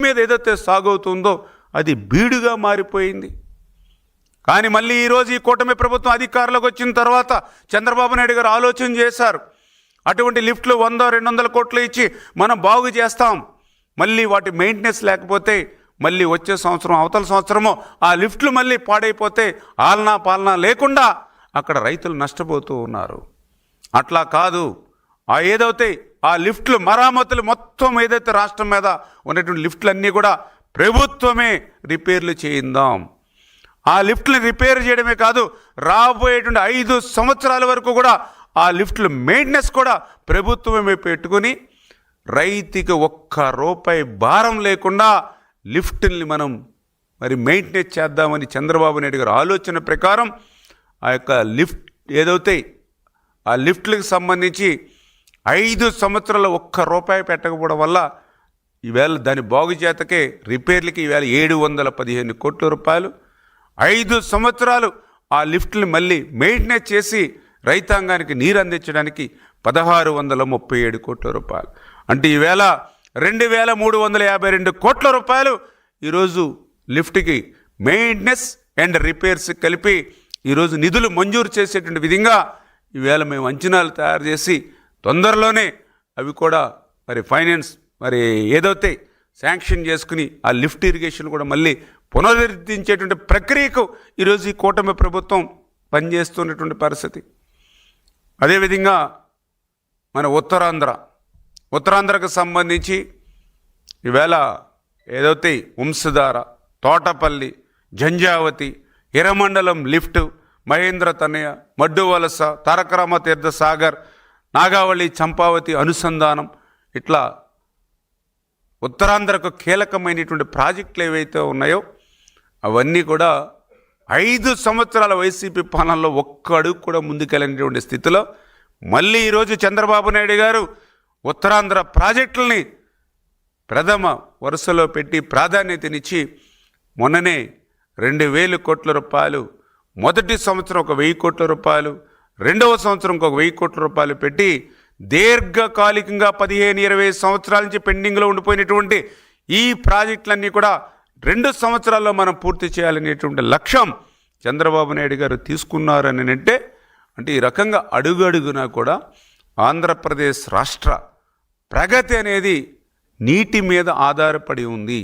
మీద ఏదైతే సాగవుతుందో అది బీడుగా మారిపోయింది. కానీ మళ్ళీ ఈరోజు ఈ కూటమి ప్రభుత్వం అధికారంలోకి వచ్చిన తర్వాత చంద్రబాబు నాయుడు గారు ఆలోచన చేశారు. అటువంటి లిఫ్ట్లు 100-200 కోట్లు ఇచ్చి మనం బాగు చేస్తాం. మళ్ళీ వాటి మెయింటెనెన్స్ లేకపోతే మళ్ళీ వచ్చే సంవత్సరం అవతల సంవత్సరమో ఆ లిఫ్ట్లు మళ్ళీ పాడైపోతే ఆలనా పాలనా లేకుండా అక్కడ రైతులు నష్టపోతూ ఉన్నారు. అట్లా కాదు, ఏదైతే ఆ లిఫ్ట్లు మరామతులు మొత్తం ఏదైతే రాష్ట్రం మీద ఉన్నటువంటి లిఫ్ట్లన్నీ కూడా ప్రభుత్వమే రిపేర్లు చేయిందాం. ఆ లిఫ్ట్ని రిపేర్ చేయడమే కాదు, రాబోయేటువంటి 5 సంవత్సరాల వరకు కూడా ఆ లిఫ్ట్లు మెయింటెనెన్స్ కూడా ప్రభుత్వమే పెట్టుకుని రైతుకి ఒక్క రూపాయి భారం లేకుండా లిఫ్ట్ని మనం మరి మెయింటెనెన్స్ చేద్దామని చంద్రబాబు నాయుడు గారు ఆలోచన ప్రకారం ఆ యొక్క లిఫ్ట్ ఏదైతే ఆ లిఫ్ట్లకు సంబంధించి 5 సంవత్సరాలు ఒక్క రూపాయి పెట్టకపోవడం వల్ల ఈవేళ దాని బాగు చేతకే రిపేర్లకి ఈవేళ 715 కోట్ల రూపాయలు, 5 సంవత్సరాలు ఆ లిఫ్ట్ని మళ్ళీ మెయింటెనెన్స్ చేసి రైతాంగానికి నీరు అందించడానికి 1637 కోట్ల రూపాయలు. అంటే ఈవేళ 2352 కోట్ల రూపాయలు ఈరోజు లిఫ్ట్కి మెయింటెనెన్స్ అండ్ రిపేర్స్ కలిపి ఈరోజు నిధులు మంజూరు చేసేటువంటి విధంగా ఈవేళ మేము అంచనాలు తయారు చేసి తొందరలోనే అవి కూడా మరి ఫైనాన్స్ మరి ఏదైతే శాంక్షన్ చేసుకుని ఆ లిఫ్ట్ ఇరిగేషన్ కూడా మళ్ళీ పునరుద్ధరించేటువంటి ప్రక్రియకు ఈరోజు ఈ కూటమి ప్రభుత్వం పనిచేస్తున్నటువంటి పరిస్థితి. అదేవిధంగా మన ఉత్తరాంధ్రకు సంబంధించి ఈవేళ ఏదైతే వంశధార, తోటపల్లి, జంజావతి, ఎర్రమండలం లిఫ్ట్, మహేంద్ర తనయ, మడ్డు వలస, తారకరామ తీర్థ సాగర్, నాగావళి చంపావతి అనుసంధానం, ఇట్లా ఉత్తరాంధ్రకు కీలకమైనటువంటి ప్రాజెక్టులు ఏవైతే ఉన్నాయో అవన్నీ కూడా 5 సంవత్సరాల వైసీపీ పాలనలో ఒక్క అడుగు కూడా ముందుకెళ్ళినటువంటి స్థితిలో మళ్ళీ ఈరోజు చంద్రబాబు నాయుడు గారు ఉత్తరాంధ్ర ప్రాజెక్టులని ప్రథమ వరుసలో పెట్టి ప్రాధాన్యతనిచ్చి మొన్ననే 2000 కోట్ల రూపాయలు, మొదటి సంవత్సరం 1000 కోట్ల రూపాయలు, రెండవ సంవత్సరం 1000 కోట్ల రూపాయలు పెట్టి దీర్ఘకాలికంగా 15-20 సంవత్సరాల నుంచి పెండింగ్లో ఉండిపోయినటువంటి ఈ ప్రాజెక్టులన్నీ కూడా 2 సంవత్సరాల్లో మనం పూర్తి చేయాలనేటువంటి లక్ష్యం చంద్రబాబు నాయుడు గారు తీసుకున్నారని అంటే ఈ రకంగా అడుగడుగునా కూడా ఆంధ్రప్రదేశ్ రాష్ట్ర ప్రగతి అనేది నీటి మీద ఆధారపడి ఉంది.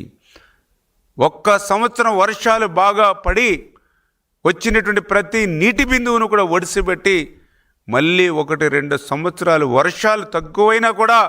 ఒక్క సంవత్సరం వర్షాలు బాగా పడి వచ్చినటువంటి ప్రతి నీటి బిందువును కూడా ఒడిసిపెట్టి మళ్ళీ 1-2 సంవత్సరాలు వర్షాలు తక్కువైనా కూడా